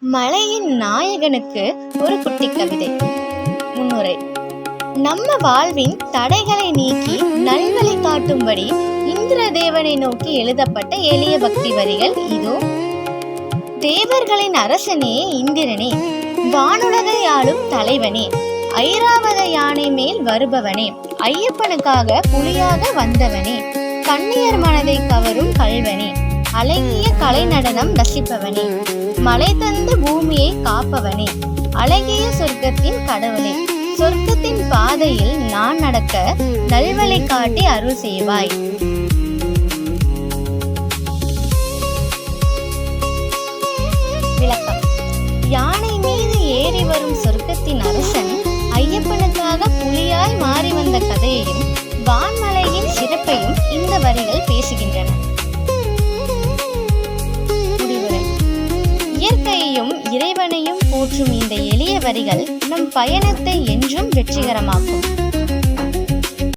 மலையின் நாயகனுக்கு ஒரு குட்டி கவிதை. முன்னுரை. நம்ம வாழ்வின் தடைகளை நீக்கி நல்வழி காட்டும்படி இந்திர தேவனை நோக்கி எழுதப்பட்ட எளிய பக்தி வரிகள் இதோ. தேவர்களின் அரசனே இந்திரனே, வானுலகை ஆளும் தலைவனே, ஐராவத யானை மேல் வருபவனே, ஐயப்பனுக்காக புலியாக வந்தவனே, கண்ணியர் மனதை கவரும் கல்வனே, அழகிய கலை நடனம் ரசிப்பவனே, மலை தந்து பூமியை காப்பவனே, அழகிய சொர்க்கத்தின் கடவுளே, சொர்க்கத்தின் பாதையில் நான் நடக்க நல்வழி காட்டி அருள் செய்வாய். விளக்கம். யானை மீது ஏறி வரும் சொர்க்கத்தின் அரசன் ஐயப்பனுக்காக புலியாய் மாறி வந்த கதையையும் வான்மலையின் சிறப்பையும் இந்த வரிகள் பேசுகின்றன. இயற்கையையும் இறைவனையும் போற்றும் இந்த எளிய வரிகள் நம் பயணத்தை என்றும் வெற்றிகரமாக்கும்.